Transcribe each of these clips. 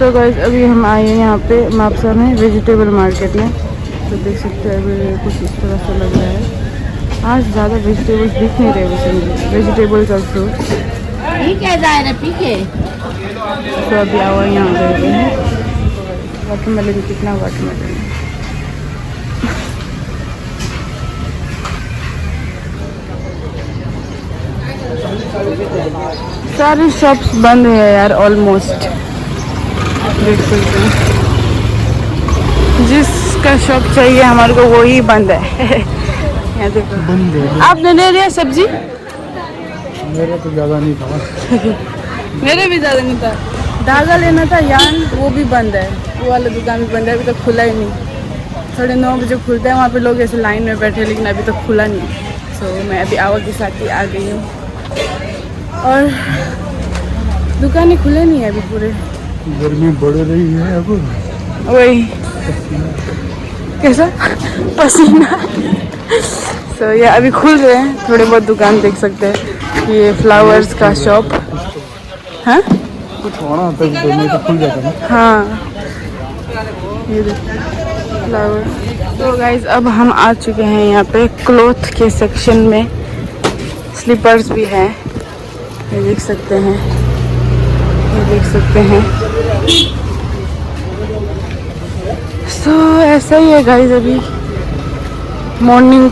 So guys अभी हम आए हैं यहाँ पे मापसा में वेजिटेबल मार्केट में। तो देख सकते हैं अभी कुछ इस तरह से लग रहा है। आज ज़्यादा वेजिटेबल्स दिख नहीं रहे वैसे मुझे, वेजिटेबल्स और फ्रूट्स। तो अभी आवा यहाँ गए हुए हैं। वाटरमेलन, कितना वाटरमेलन है। सारे शॉप्स बंद है यार ऑलमोस्ट, देख सकते हैं। जिसका शॉप चाहिए हमारे को वही बंद है। यहाँ देखो बंद है। आपने ले लिया सब्जी? मेरा तो ज़्यादा नहीं था। मेरे भी ज़्यादा नहीं था। धागा लेना था यान, वो भी बंद है। वो वाला दुकान भी बंद है, अभी तक खुला ही नहीं। 9:30 बजे खुलता है, वहाँ पे लोग ऐसे लाइन में बैठे, लेकिन अभी तक खुला नहीं। सो मैं अभी आवा के साथ ही आ गई हूँ और दुकानें खुले नहीं है अभी पूरे। गर्मी बढ़ रही है अब। वही कैसा पसीना। सो ये अभी खुल रहे हैं थोड़े बहुत दुकान, देख सकते हैं। ये फ्लावर्स का शॉप। हाँ कुछ होना होता है तो खुल जाता है। हाँ ये देखो फ्लावर। तो गाइज अब हम आ चुके हैं यहाँ पे क्लॉथ के सेक्शन में। स्लीपर्स भी हैं, ये देख सकते हैं, ये देख सकते हैं। सो ऐसा ही है गाइस, अभी मॉर्निंग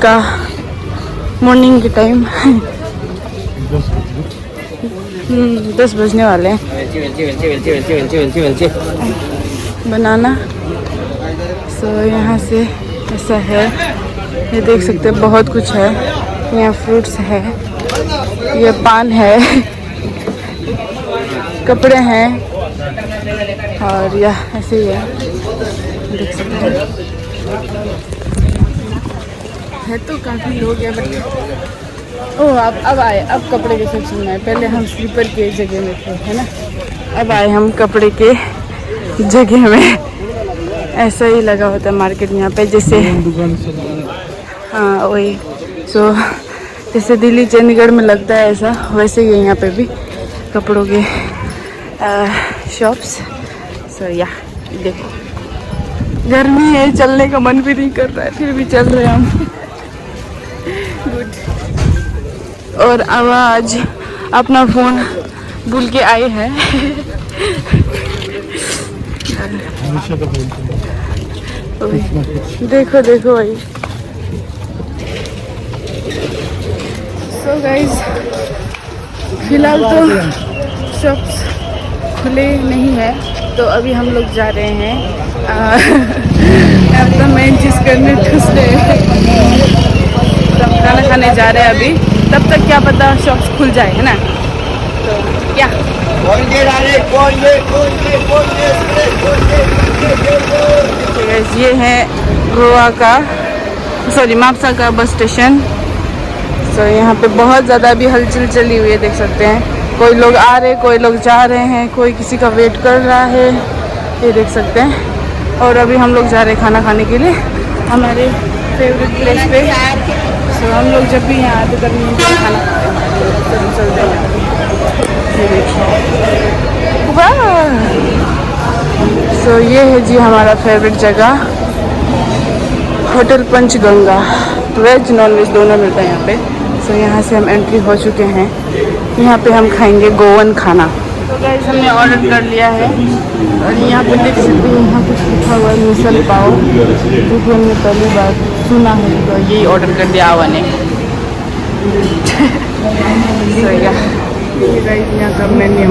के टाइम 10 बजने वाले हैं। बनाना। सो यहाँ से ऐसा है, ये देख सकते हैं, बहुत कुछ है यहाँ। फ्रूट्स है, ये पान है, कपड़े हैं और यह ऐसे ही है, देख सकते हैं। है तो काफ़ी लोग हैं बट ओह अब आए, अब कपड़े के सेक्शन में आए। पहले हम स्लीपर के जगह में थे, है ना। अब आए हम कपड़े के जगह में। ऐसा ही लगा होता है मार्केट यहाँ पे, जैसे हाँ वही। सो जैसे दिल्ली चंडीगढ़ में लगता है ऐसा, वैसे ही यहाँ पे भी कपड़ों के शॉप्स। सो या देखो, गर्मी है, चलने का मन भी नहीं कर रहा है, फिर भी चल रहे हैं हम। गुड। और आवाज अपना फ़ोन भूल के आए हैं। देखो देखो भाई। सो गाइज फिलहाल तो शॉप्स खुले नहीं है, तो अभी हम लोग जा रहे हैं अपना मेन चीज़ करने ठुसले। तो हम खाना खाने जा रहे हैं अभी, तब तक क्या पता शॉप्स खुल जाए, है ना। तो क्या ये है गोवा का, सॉरी मापसा का बस स्टेशन। सो यहाँ पे बहुत ज़्यादा अभी हलचल चली हुई है, देख सकते हैं। कोई लोग आ रहे, कोई लोग जा रहे हैं, कोई किसी का वेट कर रहा है, ये देख सकते हैं। और अभी हम लोग जा रहे हैं खाना खाने के लिए हमारे फेवरेट प्लेस पे। सो हम लोग जब भी यहाँ आते तभी खाना चलते हैं। ये देखिए वाह। सो ये है जी हमारा फेवरेट जगह, hotel Panchganga. Veg non veg दोनों मिलता है यहाँ पे। सो यहाँ से हम एंट्री हो चुके हैं। यहाँ पे हम खाएंगे गोवन खाना। तो गाइस हमने ऑर्डर कर लिया है और यहाँ पे देख सकते हैं, यहाँ कुछ लिखा हुआ है मिसल पाव, जो हमने पहली बार सुना है, तो यही ऑर्डर कर दिया आवा ने। सो ये गाइस यहाँ का मेन्यू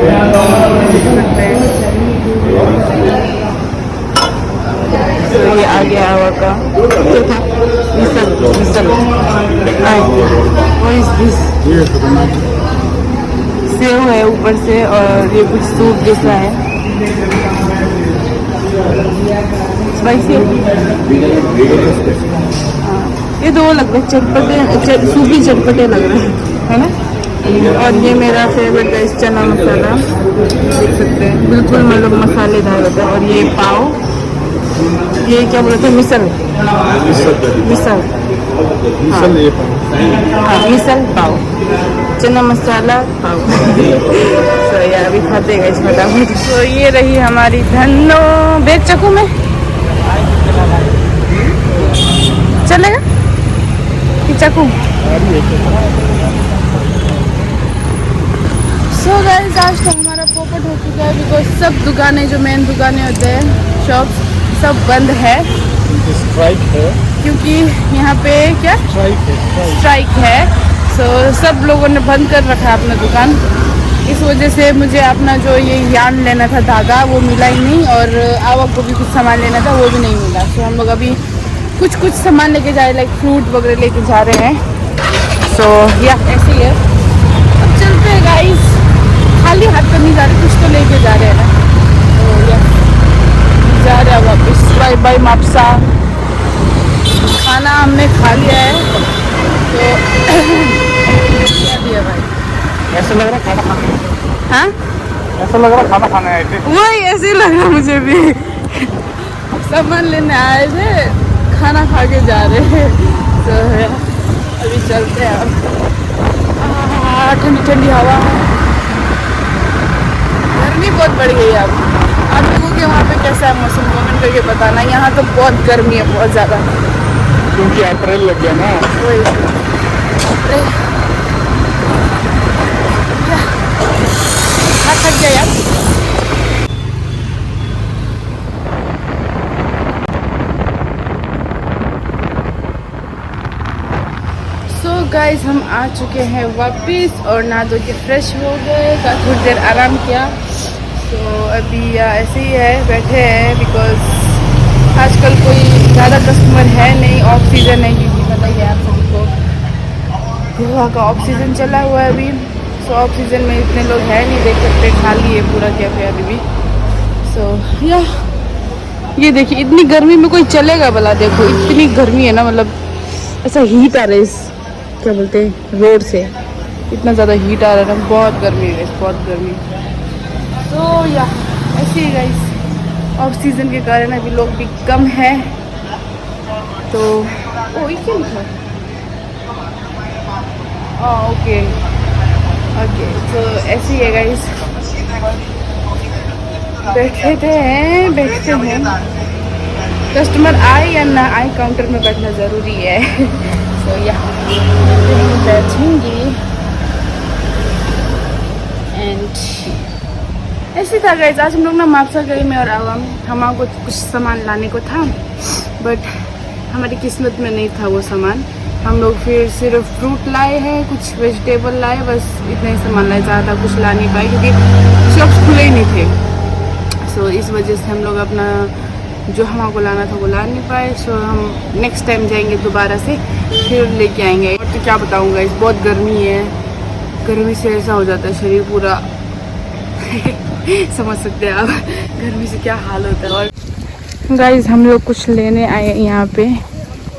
देख सकते हैं। तो ये आ गया आवा का मिसल। सेव है ऊपर से और ये कुछ सूप जैसा है, स्पाइसी। ये दो लग रहे चटपटे, सूपी चटपटे लग रहे हैं, है ना। और ये मेरा फेवरेट है चना मसाला, देख सकते हैं, बिल्कुल मतलब मसालेदार होता है। और ये पाव, ये क्या बोलते हैं, मिसल। हाँ। हाँ, मिसल पाव, चना मसाला पाव। तो ये अभी खाते हैं फटाफट। तो ये रही हमारी धन्नो। बेच चकू में चलेगा कि चकू? सो गाइस आज तो हमारा पोपट हो चुका है, बिकॉज सब दुकानें जो मेन दुकानें होते हैं शॉप्स सब बंद है। स्ट्राइक है क्योंकि यहाँ पे क्या स्ट्राइक है। सो सब लोगों ने बंद कर रखा है अपना दुकान। इस वजह से मुझे अपना जो ये यार्न लेना था धागा वो मिला ही नहीं, और आवक को भी कुछ सामान लेना था वो भी नहीं मिला। सो हम लोग अभी कुछ सामान लेके जा रहे, लाइक फ्रूट वगैरह लेके जा रहे हैं। सो या ऐसे ही है, अब चलते हैं गाइस। खाली हाथ तो नहीं जा रहे, कुछ तो लेके जा रहे हैं ना। तो या जा रहे हैं वापस। Bye bye Mapusa. खाना हमने खा लिया है तो क्या दिया भाई? ऐसा लग रहा है खाना खाना। हाँ ऐसा लग रहा है खाना खाने आए थे। वही ऐसे ही लग रहा मुझे भी। सामान लेने आए थे, खाना खा के जा रहे हैं। तो अभी चलते हैं अब। ठंडी ठंडी हवा है। गर्मी बहुत बढ़ गई है अब। आप लोगों के वहाँ पे कैसा है मौसम, कमेंट करके बताना। यहाँ तो बहुत गर्मी है, बहुत ज़्यादा, क्योंकि अप्रैल लग गया ना। वही थक गया यार। सो गाइस हम आ चुके हैं वापस और नहा धो के फ्रेश हो गए, थोड़ी देर आराम किया। तो अभी ऐसे ही है, बैठे हैं, बिकॉज आजकल कोई ज़्यादा कस्टमर है नहीं, ऑफ सीज़न है, क्योंकि पता ही है आप सबको गोवा का ऑफ सीज़न चला हुआ है अभी। सो ऑफ सीज़न में इतने लोग हैं नहीं, देख सकते खाली है पूरा कैफे अभी भी। सो या ये देखिए इतनी गर्मी में कोई चलेगा भला? देखो इतनी गर्मी है ना, मतलब ऐसा हीट आ रहा है इस क्या बोलते हैं रोड से, इतना ज़्यादा हीट आ रहा है ना, बहुत गर्मी है, बहुत गर्मी। तो या ऐसे ही गाइस ऑफ सीज़न के कारण अभी लोग भी कम है। तो ओ ये क्या लिखा है? Okay okay. तो ऐसे ही है गाइस, बैठते हैं। कस्टमर आए या ना आए, काउंटर में बैठना ज़रूरी है। तो या बैठेंगे एंड ऐसे था गाइस। आज हम लोग ना मापसा गए में और आवाम, हमको कुछ सामान लाने को था, बट हमारी किस्मत में नहीं था वो सामान। हम लोग फिर सिर्फ फ्रूट लाए हैं, कुछ वेजिटेबल लाए, बस इतना ही सामान लाए, ज़्यादा कुछ ला नहीं पाए क्योंकि शॉप्स खुले ही नहीं थे। सो इस वजह से हम लोग अपना जो हमको लाना था वो ला नहीं पाए। सो हम नेक्स्ट टाइम जाएंगे दोबारा से, फिर लेके आएंगे। और तो क्या बताऊँगा, इस बहुत गर्मी है, गर्मी से ऐसा हो जाता है शरीर पूरा समझ सकते हैं आप गर्मी से क्या हाल होता है। और गाइस हम लोग कुछ लेने आए यहाँ पे,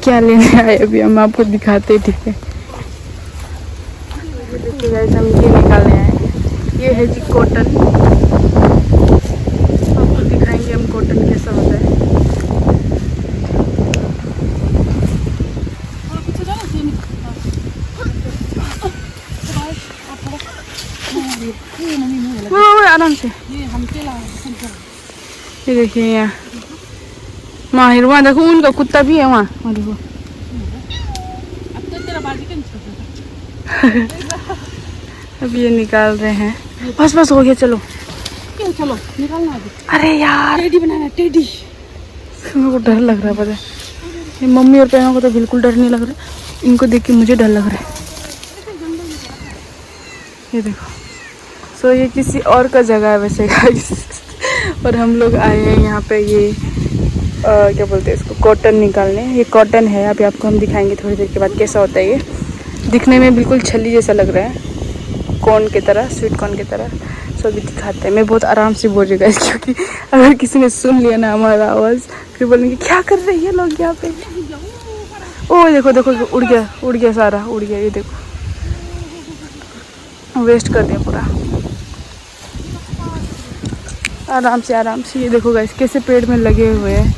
क्या लेने आए अभी हम आपको दिखाते, ठीक है? देखिए गाइस हम ये निकालने आए, ये है जी कॉटन। आपको दिखाएंगे हम कॉटन कैसा होता है। वो आराम से ये देखिए यहाँ माहिर, वहाँ देखो उनका कुत्ता भी है वहाँ देखो। अब ये निकाल रहे हैं, बस हो गया, चलो चलो निकालना। अरे यार टेडी बनाना, टेडी। मेरे को डर लग रहा है, पता है ये मम्मी और बहनों को तो बिल्कुल डर नहीं लग रहा, इनको देख के मुझे डर लग रहा है। ये देखो। सो ये किसी और का जगह है वैसे गाइस और हम लोग आए हैं यहाँ पे ये क्या बोलते हैं इसको, कॉटन निकालने। ये कॉटन है, अभी आपको हम दिखाएंगे थोड़ी देर के बाद कैसा होता है। ये दिखने में बिल्कुल छल्ली जैसा लग रहा है, कॉर्न की तरह, स्वीट कॉर्न की तरह। सो अभी दिखाते हैं। मैं बहुत आराम से बोल रही गाइस, क्योंकि अगर किसी ने सुन लिया ना हमारा आवाज़ फिर बोलेंगे क्या कर रही है लोग यहाँ पे। ओ देखो देखो उड़ गया सारा, उड़ गया। ये देखो वेस्ट कर दिया पूरा। आराम से ये देखो गाइस कैसे पेड़ में लगे हुए हैं।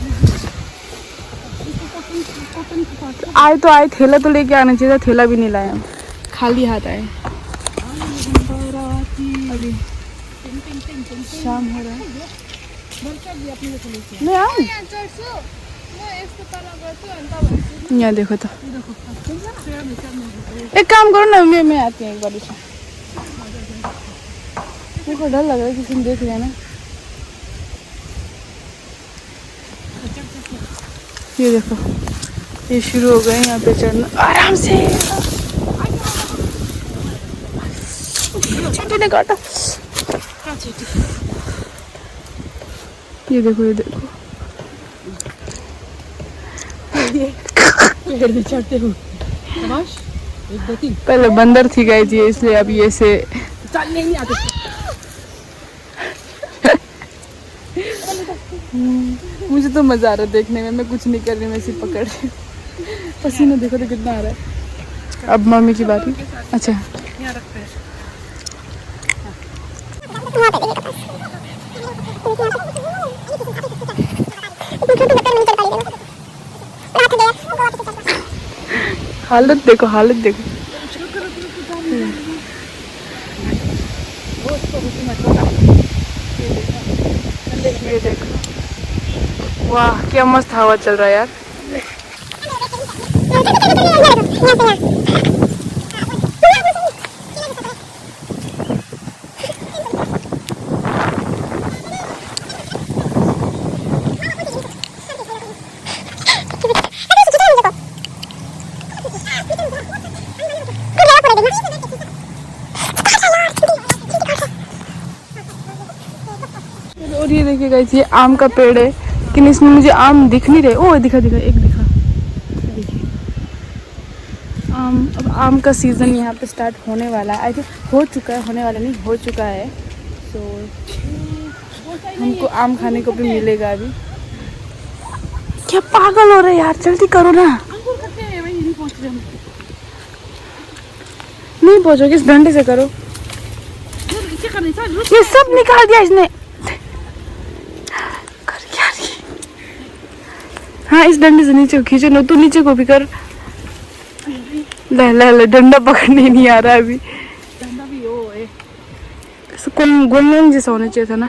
आए तो आए, थैला तो लेके आना चाहिए था, थैला भी नहीं लाए हम, खाली हाथ आए। अभी शाम हो रहा है, मैं आऊँ यहाँ देखो तो। एक काम करो ना, मैं आती हूँ एक बार इसमें। मेरे को डर लग रहा है किसी ने देख लिया ना। ये देखो, ये शुरू हो गए यहाँ पे चढ़ना, आराम से। चींटी ने काटा। ये देखो, ये देखो, चढ़ते हो। पहले बंदर थी गई थी, इसलिए अब ये से चलने नहीं आते। मुझे तो मजा आ रहा है देखने में, मैं कुछ नहीं कर रही, मैं सिर्फ पकड़ रही हूँ। पसीना देखो तो कितना आ रहा है। अब मम्मी की बारी। अच्छा, हालत देखो, हालत देखो। ये देखो, वाह क्या मस्त हवा चल रहा है यार। और ये देखिए गाइस, ये आम का पेड़ है, लेकिन इसमें मुझे आम दिख नहीं रहे। ओ दिखा दिखा, एक दिखा, देखिए आम। अब आम का सीज़न यहाँ पे स्टार्ट होने वाला है, आई थिंक हो चुका है, होने वाला नहीं, हो चुका है। तो हमको आम खाने को भी मिलेगा अभी। क्या पागल हो रहे यार, जल्दी करो ना। नहीं पहुँचोगे, इस डंडे से करो। ये सब निकाल दिया इसने। कर क्या रही? हाँ, इस डंडे से नीचे को खींचो ना, तू नीचे को भी कर। ले ले ले, डंडा पकड़ने नहीं आ रहा अभी। डंडा भी हो है, कौन गोंगलोंग जैसा होना चाहिए था ना।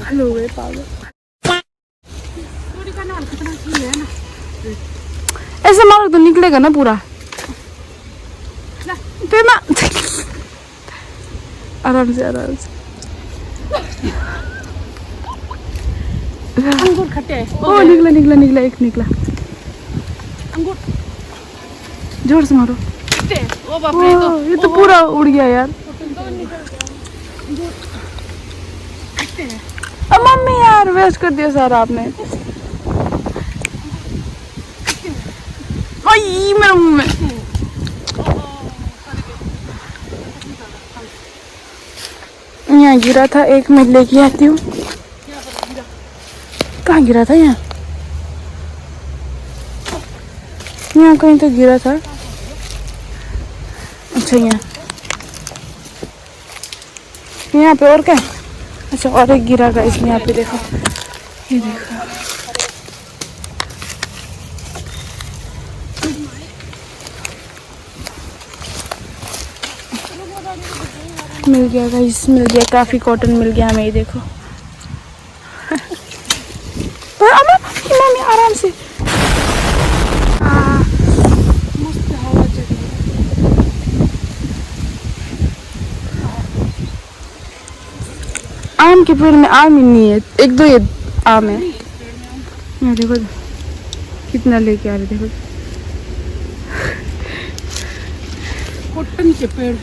हेलो वे पागल, ऐसे मारो तो निकलेगा ना पूरा। फिर ना आराम से, आराम से। अंगूर खट्टे हैं। ओ निकला निकला निकला, एक निकला। अंगूर जोर से मारो। ओ बाप रे, ये तो पूरा उड़ गया यार। अब मम्मी यार वेस्ट कर दिया सारा आपने। आई मेरे मुंह में। यहाँ गिरा था एक, मैं लेके आती हूँ। कहाँ गिरा था? यहाँ यहाँ कहीं तो गिरा था। अच्छा यहाँ पे और क्या? अच्छा और एक गिरा था इसमें, यहाँ पे देखो, ये देखो। मिल गया गाइस, मिल गया, काफी कॉटन मिल गया हमें। ये देखो मम्मी आराम से। मस्त हवा चल रही है। आम के पेड़ में आम ही नहीं है, एक दो ये आम है। यहाँ देखो कितना लेके आ रहे, देखो कॉटन के पेड़।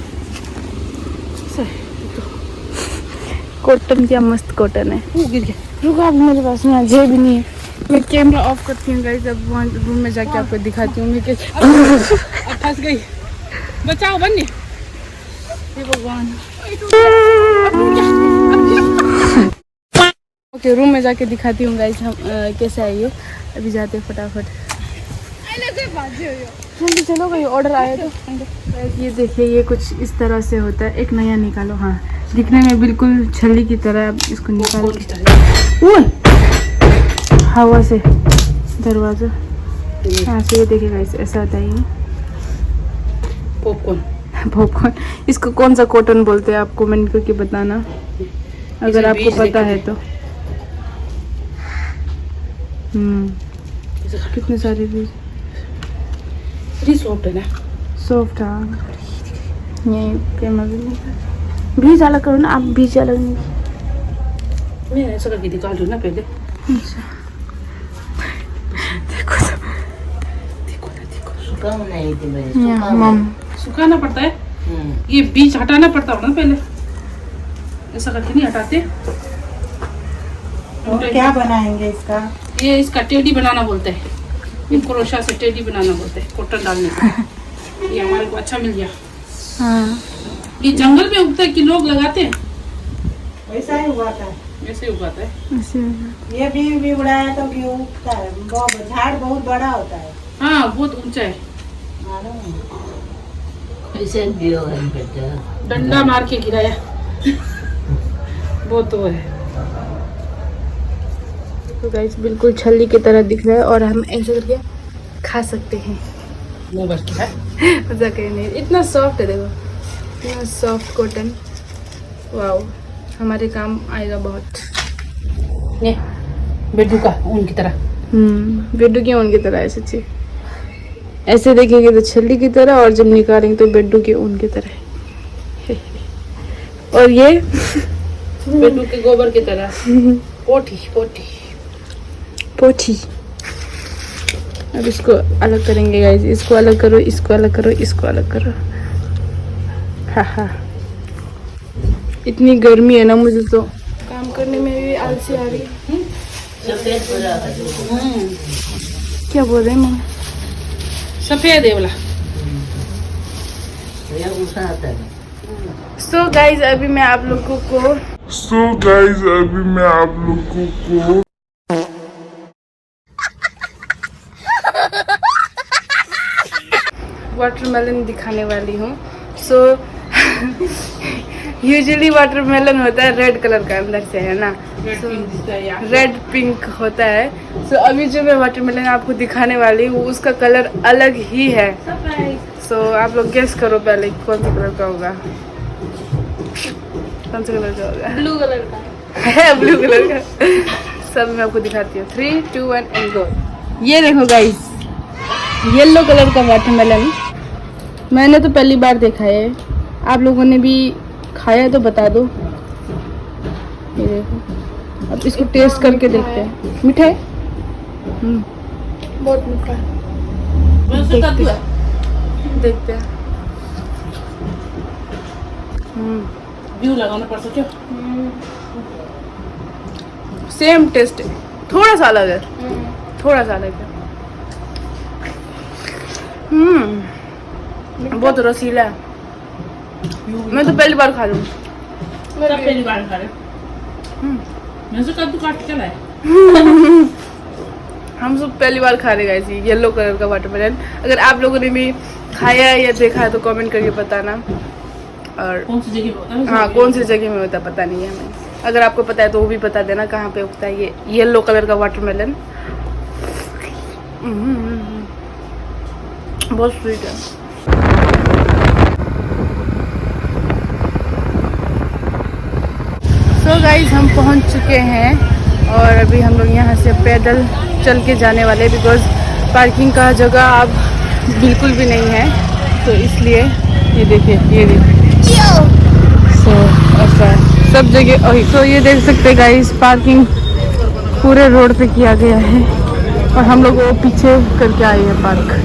कॉटन क्या मस्त कॉटन है। वो गिर गया, रुको आप, मेरे पास में जेब भी नहीं है। मैं कैमरा ऑफ करती हूँ गाइस, अब वहाँ रूम में जाके आपको दिखाती हूँ मैं कैसे। अब फंस गई, बचाओ बन्नी। हे भगवान। ओके, रूम में जाके दिखाती हूँ गाइस हम कैसे है ये। अभी जाते हैं फटाफट। जल्दी चलो, कोई ऑर्डर आया तो। ये देखिए, ये कुछ इस तरह से होता है। एक नया निकालो। हाँ, दिखने में बिल्कुल छल्ली की तरह। अब इसको निकाल के हवा से दरवाजा, हाँ से ये देखिएगा, ऐसा आता है ये पॉपकॉर्न। इसको कौन सा कॉटन बोलते हैं आप कमेंट करके बताना, अगर आपको पता है तो। कितने सारे बीज, सॉफ्ट है ना, सॉफ्ट। हाँ, ये फेमस बीज अलग करो ना आप, बीज अलग नहीं। मैं ऐसा करके निकाल दूँ ना पहले। अच्छा, देखो तो, सुखाना पड़ता है, ये बीज हटाना पड़ता हो ना पहले, ऐसा करके नहीं हटाते। और क्या बनाएंगे इसका? ये इसका टेडी बनाना बोलते हैं, ये क्रोशा से टेडी बनाना बोलते हैं, कॉटन डालने से। ये हमारे को अच्छा मिल गया। हाँ, ये जंगल में उगता है कि लोग लगाते हैं? वैसा ही उगाता है, ऐसे उगाता है। ऐसे ये भी उड़ाया तो भी उगता है। झाड़ बहुत बड़ा होता है। हाँ, बहुत ऊंचा है, मालूम डंडा मार के गिराया। बहुत वो है। तो गाइस बिल्कुल छल्ली की तरह दिख रहा है, और हम ऐसे करके खा सकते हैं। मुंह भर के है। मजा नहीं, इतना सॉफ्ट है, देखो इतना सॉफ्ट कॉटन। वाओ, हमारे काम आएगा बहुत। ये बेडू का ऊन की तरह। बेडू के ऊन की तरह है सच्ची। ऐसे देखेंगे तो छल्ली की तरह, और जब निकालेंगे तो बेडू के ऊन की तरह। और ये बेडू के गोबर की तरह। पोठी पोठी पोठी। अब इसको अलग करेंगे गाइस, इसको अलग करो, इसको अलग करो, इसको अलग करो। हाँ, इतनी गर्मी है ना, मुझे तो काम करने में भी आलसी आ रही है। क्या बोल रहे हैं मम्मी? सफेद है वाला। सो गाइस अभी मैं आप लोगों को वाटरमेलन दिखाने वाली हूँ। सो यूजुअली वाटरमेलन होता है रेड कलर का अंदर से, है ना, रेड पिंक होता है। सो अभी जो मैं वाटरमेलन आपको दिखाने वाली हूँ उसका कलर अलग ही है। सो आप लोग गेस करो पहले कौन सा कलर का होगा, कौन सा कलर का होगा? ब्लू कलर का है, ब्लू कलर का। सब मैं आपको दिखाती हूँ। 3, 2, 1 एंड गो। ये देखो गाइस, येलो कलर का वाटरमेलन मैंने तो पहली बार देखा है। आप लोगों ने भी खाया तो बता दो। ये देखो, अब इसको टेस्ट करके देखते हैं। मीठा है? बहुत मीठा है। देखते हैं। व्यू लगाना पड़ सकते। सेम टेस्ट है, थोड़ा सा अलग है, थोड़ा सा अलग है। बहुत रसीला है। मैं तो पहली बार खा लूँ। मेरा पहली बार खा रहे। मैं तो कद्दू काट के लाए। हम सब पहली बार खा रहे हैं इसी येलो कलर का वाटरमेलन। अगर आप लोगों ने भी खाया या देखा है तो कमेंट करके बताना। और कौन सी जगह होता है? हाँ, कौन सी जगह में होता है पता नहीं है हमें। अगर आपको पता है तो वो भी बता देना कहाँ पे उगता है ये येलो कलर का वाटरमेलन। बहुत स्वीट है। सो गाइस हम पहुंच चुके हैं, और अभी हम लोग यहाँ से पैदल चल के जाने वाले, बिकॉज पार्किंग का जगह अब बिल्कुल भी नहीं है, तो इसलिए ये देखिए, ये देखिए। सो ऐसा है सब जगह। तो ये देख सकते हैं गाइस, पार्किंग पूरे रोड पे किया गया है, और हम लोग वो पीछे करके आए हैं पार्क।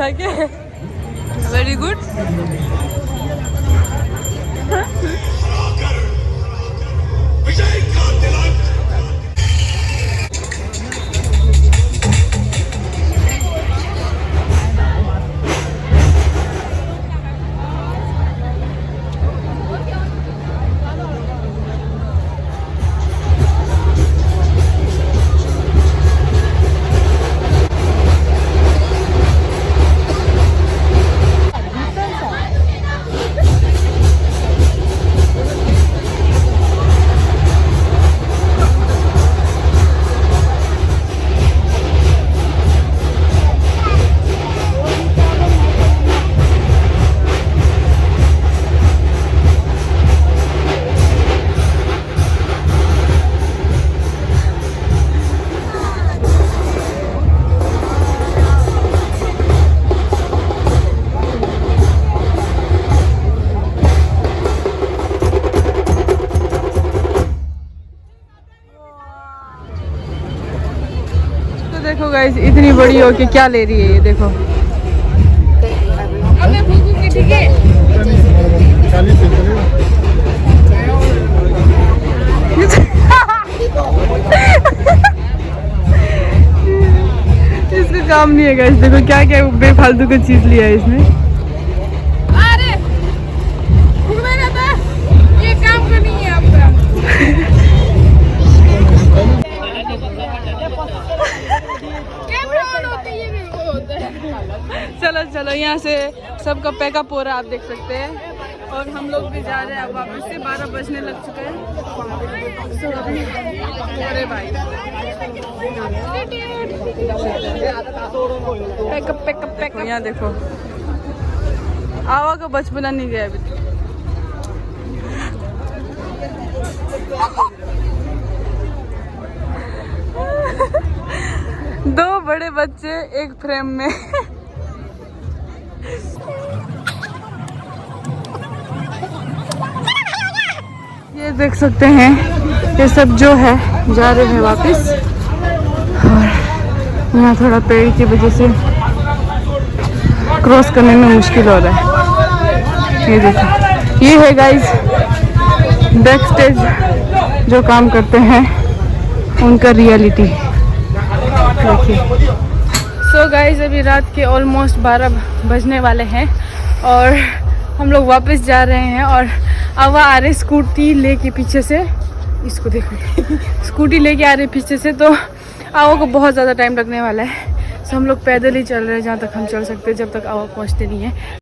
अच्छा क्या है? Very good. देखो गाइस इतनी बड़ी हो के क्या ले रही है ये देखो। इसका काम नहीं है गाइस, देखो क्या क्या बेफालतू की चीज लिया है इसने। अरे ये काम तो नहीं है आपका। चलो चलो यहाँ से सबका पैकअप हो रहा है, आप देख सकते हैं। और हम लोग भी जा रहे हैं अब वापस से, 12 बजने लग चुके हैं। अरे भाई पैकअप पैकअप पैकअप। यहाँ देखो आवा का बचपना नहीं गया अभी तक। दो बड़े बच्चे एक फ्रेम में। ये देख सकते हैं ये सब जो है जा रहे हैं वापस। और यहाँ थोड़ा पेड़ की वजह से क्रॉस करने में मुश्किल हो रहा है। ये देखो ये है गाइस बैक स्टेज जो काम करते हैं उनका रियलिटी देखिए। सो गाइस अभी रात के ऑलमोस्ट 12 बजने वाले हैं और हम लोग वापस जा रहे हैं। और आवा आ रही स्कूटी लेके पीछे से, इसको देखो स्कूटी लेके आ रही पीछे से, तो आवा को बहुत ज़्यादा टाइम लगने वाला है। सो हम लोग पैदल ही चल रहे हैं जहाँ तक हम चल सकते हैं, जब तक आवा पहुँचते नहीं है।